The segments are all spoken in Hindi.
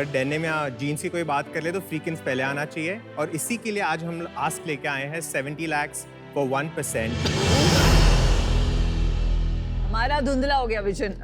अगर डेनिम या जीन्स की कोई बात कर ले तो फ्रीकिंस पहले आना चाहिए और इसी के लिए आज हम आस्क लेके आए हैं 70 lakhs for 1%. हमारा धुंधला हो गया vision.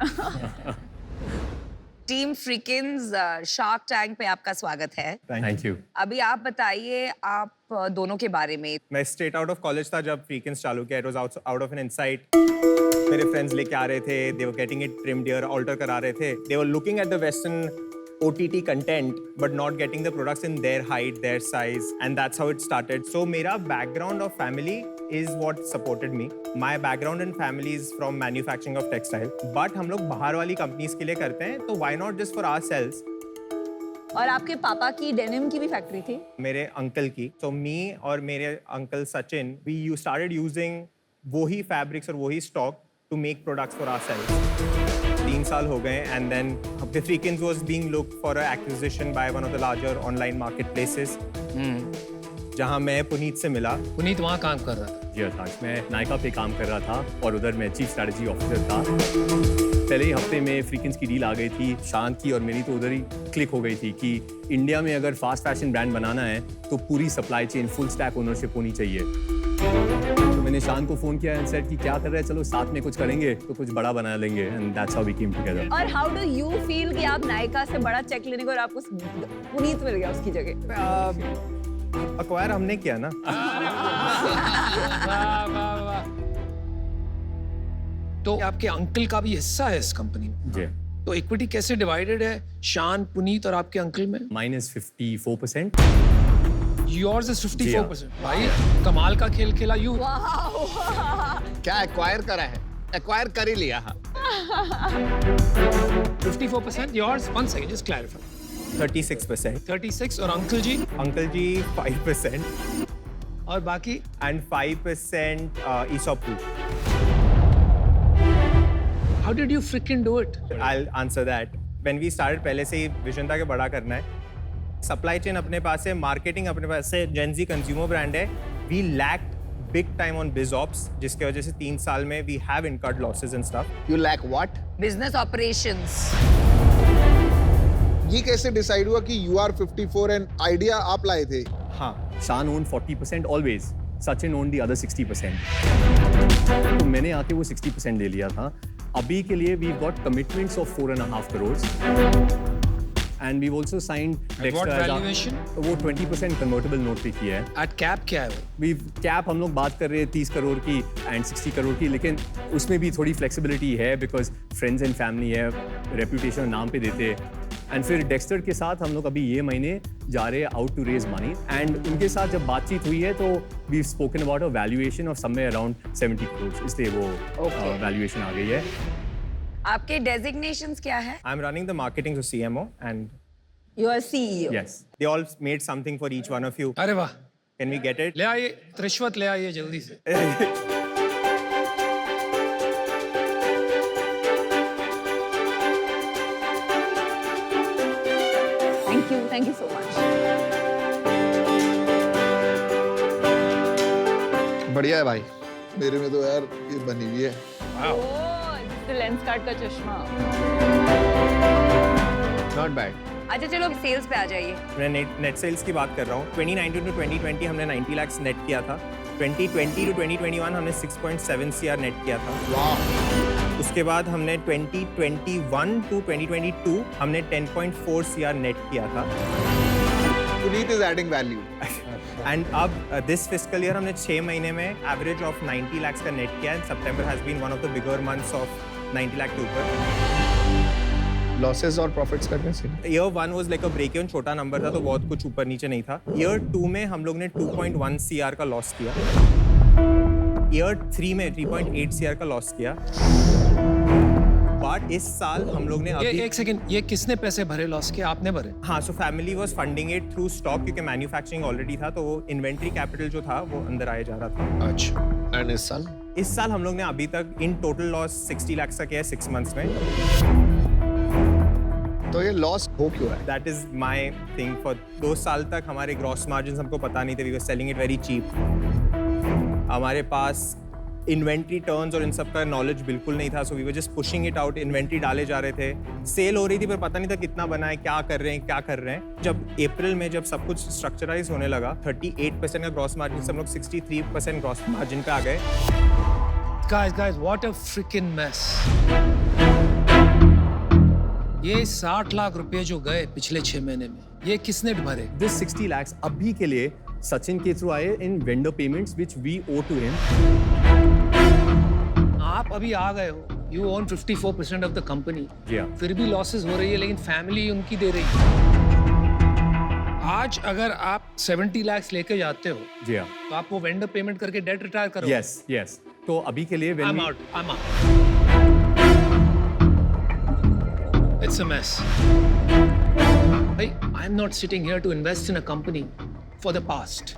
Team Freakins shark tank पे आपका स्वागत है। Thank you. अभी आप बताइए आप दोनों के बारे में। मैं स्ट्रेट आउट ऑफ कॉलेज था जब फ्रीकिंस चालू किया। It was out of an insight. मेरे फ्रेंड्स लेके आ रहे थे, they were getting it trimmed here, alter करा रहे थे। They were looking at the western OTT content but not getting the products in their height, their size, and that's how it started. So मेरा background of family is what supported me. My background in family is from manufacturing of textile. But हम लोग बाहर वाली companies के लिए करते हैं, तो why not just for ourselves? और आपके पापा की डेनिम की भी फैक्ट्री थी? मेरे अंकल की। So me और मेरे uncle Sachin, we started using वही fabrics और वही stock to make products for ourselves. 3 साल हो गए and then the Freakins was being looked for an acquisition by one of the larger online marketplaces. जहाँ मैं पुनीत से मिला। पुनीत वहाँ काम कर रहा था? जी आकाश, मैं नायका पे काम कर रहा था और उधर मैं चीफ स्ट्रैटेजी ऑफिसर था। पहले ही हफ्ते में फ्रीकिंस की डील आ गई थी, शांत की और मेरी तो उधर ही क्लिक हो गई थी कि इंडिया में अगर फास्ट फैशन ब्रांड बनाना है तो पूरी supply chain full stack ownership होनी चाहिए। तो मैंने शान को फोन किया एंड सेड कि क्या कर रहे हैं, चलो साथ में कुछ करेंगे तो कुछ बड़ा बना लेंगे and that's how we came together. और हाउ डू यू फील कि आप नायका से बड़ा चेक लेने को और आपको पुनीत मिल गया उसकी जगह? अक्वायर हमने किया ना। वाह वाह वाह। तो आपके अंकल का भी हिस्सा है इस कंपनी में? जी। तो इक्विटी कैसे डिवाइडेड है शान, पुनीत और आपके अंकल में? -54%। Yours is 54%। भाई कमाल का खेल खेला यू। क्या एक्वायर करा है? एक्वायर कर ही लिया। 54% yours। One second, just clarify। 36%। 36 और अंकल जी? अंकल जी 5% और बाकी? and 5% ESOP too. How did you freaking do it? I'll answer that. When we started पहले से ही विजन था कि बड़ा करना है। सप्लाई चेन अपने पास है, मार्केटिंग अपने पास है, जेनजी कंज्यूमर ब्रांड है। We lacked big time on biz ops, जिसके वजह से 3 साल में we have incurred losses and stuff. You lack what? Business operations. ये कैसे डिसाइड हुआ कि यू आर 54 एंड आइडिया आप लाए थे? हाँ, शान own 40% always, Sachin own the other 60%। तो मैंने आके वो 60% ले लिया था। अभी के लिए we got commitments of 4.5 crore and we've also signed At what valuation? वो 20% convertible note पे किया है। At cap क्या है वो? We've cap हम लोग बात कर रहे हैं 30 करोड़ की and 60 करोड़ की, लेकिन उसमें भी थोड़ी flexibility है because friends and family है, reputation नाम पे देते हैं। and फिर डेक्स्टर के साथ हम लोग अभी ये महीने जा रहे हैं out to raise money and उनके साथ जब बातचीत हुई है तो we've spoken about a valuation of somewhere around 70 crores, इसलिए वो valuation आ गई है। आपके डेजिग्नेशंस क्या है? I'm running the marketing for CMO and You are CEO. yes, they all made something for each one of you. अरे वाह। Can we get it? ले आइए, रिश्वत ले आइए जल्दी से। Thank you so much. बढ़िया है भाई। मेरे में तो यार ये बनी हुई है। लेंस कार्ड का चश्मा। Not bad. अच्छा चलो सेल्स पे आ जाइए। मैं नेट सेल्स की बात कर रहा हूँ। 2019 to 2020 हमने 90 lakhs नेट किया था। 2020 to 2021 हमने 6.7 CR नेट किया था। वाह। उसके बाद हमने 2021 to 2022 हमने 10.4 CR नेट किया था। Puneet is adding value. And अब दिस फिस्कल ईयर हमने 6 महीने में एवरेज ऑफ 90 lakhs का नेट किया and September has been one of the bigger months of 90 lakh के ऊपर। लॉसेस और प्रॉफिट्स करने से year 1 was like a break even, छोटा नंबर था तो बहुत कुछ ऊपर नीचे नहीं था। ईयर 2 में हम लोग ने 2.1 CR का लॉस किया। ईयर 3 में 3.8 CR का लॉस किया। बट इस साल हम लोग ने ये अभी एक सेकंड, ये किसने पैसे भरे लॉस के? आपने भरे? हाँ, so family was funding it through stock, क्योंकि मैन्युफैक्चरिंग ऑलरेडी था तो इन्वेंट्री कैपिटल जो था वो अंदर आया जा रहा था। अच्छा। एंड इस साल हम लोग ने अभी तक इन टोटल लॉस 60 lakhs का किया है 6 months में। तो ये लॉस हो क्यों रहा है? That is my thing. For 2 साल तक हमारे ग्रॉस मार्जिन हमको पता नहीं थे, we were selling it very cheap. हमारे पास इन्वेंट्री टर्न्स और इन सब का नॉलेज बिल्कुल नहीं था, so we were just pushing it out, inventory डाले जा रहे थे, सेल हो रही थी पर पता नहीं था कितना बना है, क्या कर रहे हैं। जब अप्रैल में जब सब कुछ स्ट्रक्चराइज होने लगा, 38% का ग्रॉस मार्जिन से हम लोग 63% ग्रॉस मार्जिन पे आ गए। Guys, what a freaking mess. ये 60 लाख रुपए जो गए पिछले 6 महीने में, ये किसने भरे? This 60 lakhs अभी के लिए सचिन के थ्रू आए in vendor payments which we owe to him. आप अभी आ गए हो, you own 54% of the company. जी हाँ। फिर भी लॉसेस हो रही है, लेकिन फैमिली उनकी दे रही है। आज अगर आप 70 लाख लेके जाते हो, जी हाँ। तो आप वो वेंडर पेमेंट करके डेट रिटायर करो। Yes. तो अभी के लिए I'm out. It's a mess. I'm not sitting here to invest in a company for the past.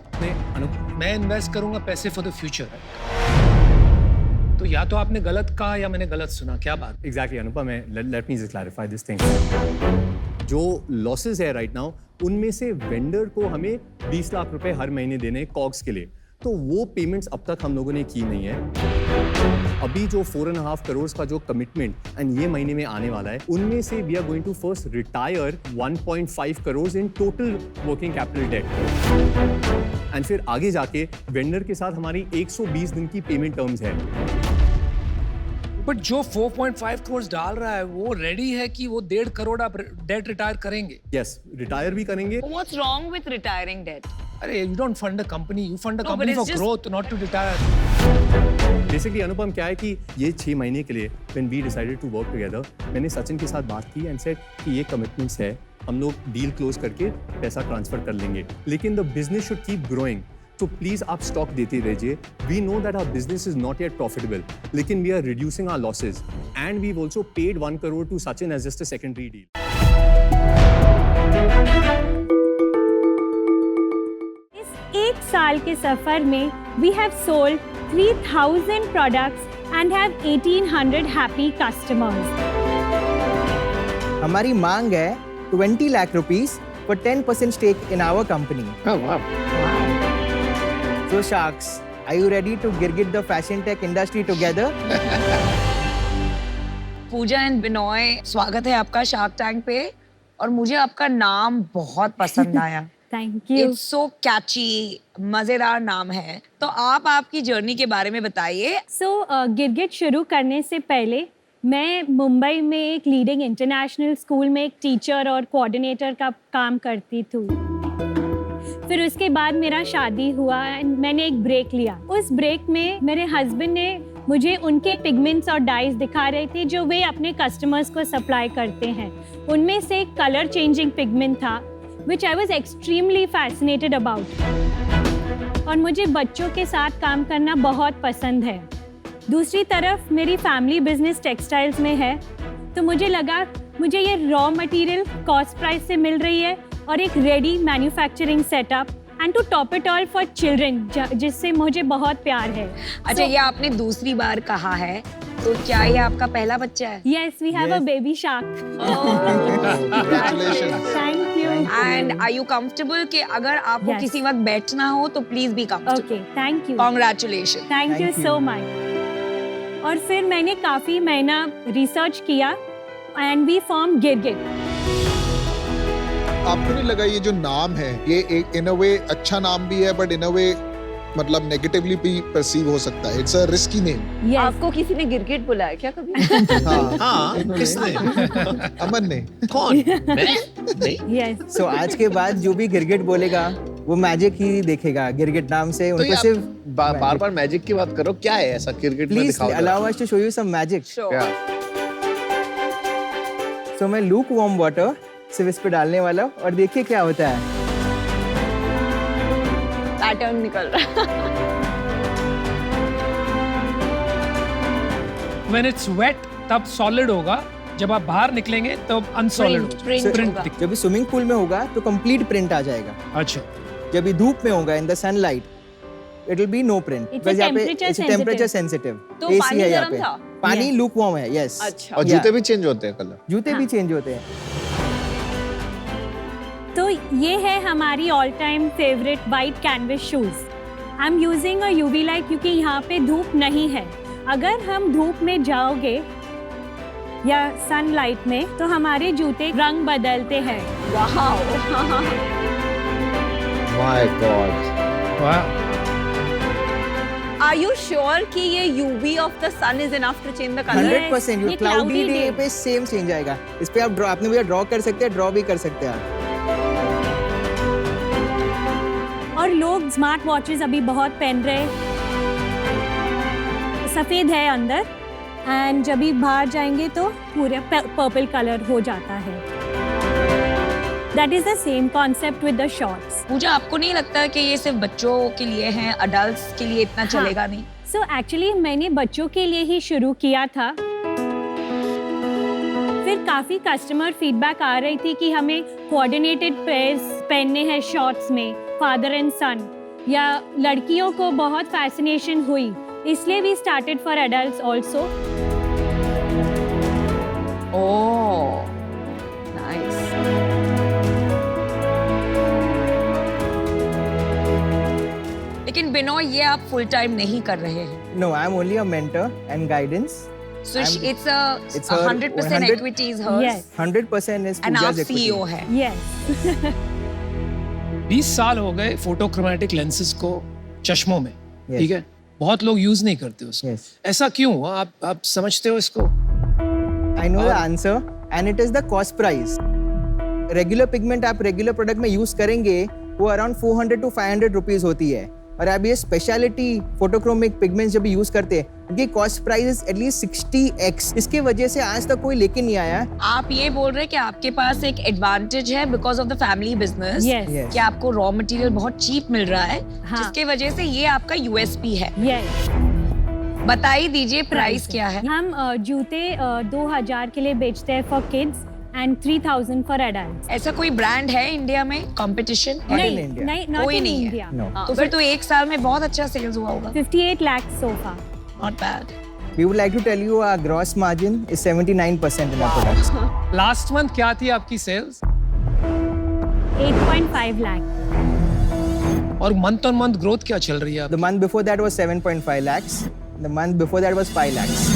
मैं इन्वेस्ट करूंगा पैसे for the future. तो या तो आपने गलत कहा या मैंने गलत सुना, क्या बात? Exactly, Anupam, let me just clarify this thing. जो लॉसेस है राइट नाउ, उनमें से वेंडर को हमें 20 लाख रुपए हर महीने देने हैं कॉग्स के लिए, तो वो पेमेंट्स अब तक हम लोगों ने की नहीं है। अभी जो 4.5 करोड़ का जो कमिटमेंट एंड ये महीने में आने वाला है, उनमें से we are going to first retire 1.5 crore in total working capital debt, and फिर आगे जाके वेंडर के साथ हमारी 120 दिन की पेमेंट टर्म्स है। बट जो 4.5 करोड़ डाल रहा है, वो रेडी है कि वो 1.5 करोड़ आप डेट रिटायर करेंगे? यस, रिटायर भी करेंगे। What's wrong with retiring debt? अरे you don't fund a company, you fund a No, company but for it's just- growth, not to retire. Basically Anupam क्या है कि ये 6 महीने के लिए when we decided to work together, मैंने सचिन के साथ बात की एंड सेड कि ये कमिटमेंट्स है, हम लोग डील क्लोज करके पैसा ट्रांसफर कर लेंगे, लेकिन the business should keep growing, तो प्लीज आप स्टॉक देते रहिए। We know that our business is not yet profitable, लेकिन we are reducing our losses and we also paid 1 crore to Sachin as just a secondary deal. एक साल के सफर में we have sold 3000 products and have 1800 happy customers. हमारी मांग है 20 lakh rupees for 10% stake in our company. Oh, wow. So Sharks, are you ready to get the fashion tech industry together? Pooja and Binoy, स्वागत है आपका शार्क टैंक पे, और मुझे आपका नाम बहुत पसंद आया। Thank you. इट्स सो कैची, मजेदार नाम है। तो आप आपकी जर्नी के बारे में बताइए। गिरगिट शुरू करने से पहले मैं मुंबई में एक लीडिंग इंटरनेशनल स्कूल में एक टीचर और कोऑर्डिनेटर का काम करती थी। फिर उसके बाद मेरा शादी हुआ एंड मैंने एक ब्रेक लिया। उस ब्रेक में मेरे हस्बैंड ने मुझे उनके पिगमेंट्स और डाइज दिखा रहे थे जो वे अपने कस्टमर्स को सप्लाई करते हैं। उनमें से एक कलर चेंजिंग पिगमेंट था which I was extremely fascinated about, और मुझे बच्चों के साथ काम करना बहुत पसंद है। दूसरी तरफ मेरी फैमिली बिजनेस टेक्सटाइल्स में है, तो मुझे लगा मुझे ये रॉ मटेरियल कॉस्ट प्राइस से मिल रही है और एक ready manufacturing setup, and to top it all for children, जिससे मुझे बहुत प्यार है। अच्छा, ये आपने दूसरी बार कहा है, तो क्या ये आपका पहला बच्चा है? Yes, we have a baby shark. Congratulations. Thank you. And are you comfortable कि अगर आपको Yes. किसी वक्त बैठना हो तो please be comfortable? Okay, thank you. Congratulation. Thank you so much. और फिर मैंने काफ़ी महीना रिसर्च किया एंड वी फॉर्म गिरगिट। आपको नहीं लगा ये जो नाम है, ये एक इन अ वे अच्छा नाम भी है, बट इन अ वे मतलब नेगेटिवली भी परसीव हो सकता है? It's a risky name. आपको किसी ने गिरगिट बुलाया क्या कभी? हाँ, किसने? अमन ने। कौन? मैं? नहीं। यस। So आज के बाद जो भी गिरगिट बोलेगा वो मैजिक ही देखेगा गिरगिट नाम से। तो उनको ये सिर्फ आप बार-बार मैजिक की बात करो, क्या है ऐसा क्रिकेट में प्लीज दिखाओ? Allow us to show you some magic. क्या? सो मैं लूक वार्म वाटर सिर्फ इस पे डालने वाला हूं और देखिए क्या होता है। पैटर्न निकल रहा है। When it's wet, तब solid होगा, जब आप बाहर निकलेंगे तब अनसॉलिड Print, होगा। print Print होगा। दिख- जब भी स्विमिंग पूल में होगा तो कंप्लीट प्रिंट आ जाएगा। अच्छा, जब भी धूप में होगा in the sunlight it will be no print. It's a temperature temperature sensitive. Sensitive. तो पानी गर्म था? पानी Yes. लूक वार्म है। यस। अच्छा। और जूते भी चेंज होते हैं कलर? जूते भी चेंज होते हैं। तो ये है हमारी all time favourite white canvas shoes. I am using a UV light क्योंकि यहाँ पे धूप नहीं है. अगर हम धूप में जाओगे या सनलाइट में तो हमारे जूते रंग बदलते हैं. वाओ. My God. वाह. Are you sure कि ये UV of the sun is enough to change the color? 100%. ये ये क्लाउडी cloudy डे day. पे सेम चेंज आएगा. इस पे आप ड्रॉ, आपने भैया ड्रॉ कर सकते हैं, ड्रॉ भी कर सकते हैं आप. और लोग स्मार्ट वॉचेस अभी बहुत पहन रहे. सफेद है अंदर एंड जब भी बाहर जाएंगे तो पूरे पर्पल कलर हो जाता है. That is the same concept with the shorts. मुझे आपको नहीं लगता कि ये सिर्फ बच्चों के लिए हैं, अडल्ट्स के लिए इतना चलेगा नहीं? सो एक्चुअली मैंने बच्चों के लिए ही शुरू किया था. फिर काफ़ी कस्टमर फीडबैक आ रही थी कि हमें कोऑर्डिनेटेड पेयर्स पहनने हैं शॉर्ट्स में, फादर एंड सन, या लड़कियों को बहुत फैसिनेशन हुई, इसलिए we started for adults also. Oh, nice. लेकिन बिनोय ये आप फुल टाइम नहीं कर रहे हैं. No, I am only a mentor and guidance. So it's a It's her 100% 100 equity is hers. Yes. 100% is And आप Pooja's equity. CEO है. यस. 20 साल हो गए फोटोक्रोमैटिक लेंसेज को चश्मों में. Yes. ठीक है, बहुत लोग यूज नहीं करते उसको. Yes. ऐसा क्यों? आप समझते हो इसको? I know the answer and it is the cost price. Regular pigment आप regular product में use करेंगे वो around 400 to 500 rupees होती है. और आप ये स्पेशलिटी फोटोक्रोमिक पिगमेंट्स जब यूज करते हैं उनकी कॉस्ट प्राइस एटलीस्ट 60x. इसके वजह से आज तक कोई लेके नहीं आया. आप ये बोल रहे हैं कि आपके पास एक एडवांटेज है because of the family business, Yes. Yes. कि आपको रॉ मटेरियल बहुत चीप मिल रहा है, हाँ. जिसके वजह से ये आपका यूएसपी है. यस. बताइए दीजिए प्राइस क्या है? हम जूते 2000 के लिए बेचते हैं for kids and 3000 for adults. ऐसा कोई ब्रांड है इंडिया में कंपटीशन? Not in नहीं India. नहीं, नॉट कोई इन नहीं है. इंडिया. No. तो फिर तो एक साल में बहुत अच्छा सेल्स हुआ होगा. 58 lakh sofa. Not bad. We would like to tell you our gross margin is 79% in our products. Last month क्या थी आपकी सेल्स? 8.5 लाख. और मंथ ऑन मंथ ग्रोथ क्या चल रही है? The month before that was 7.5 lakhs. The month before that was 5 lakhs.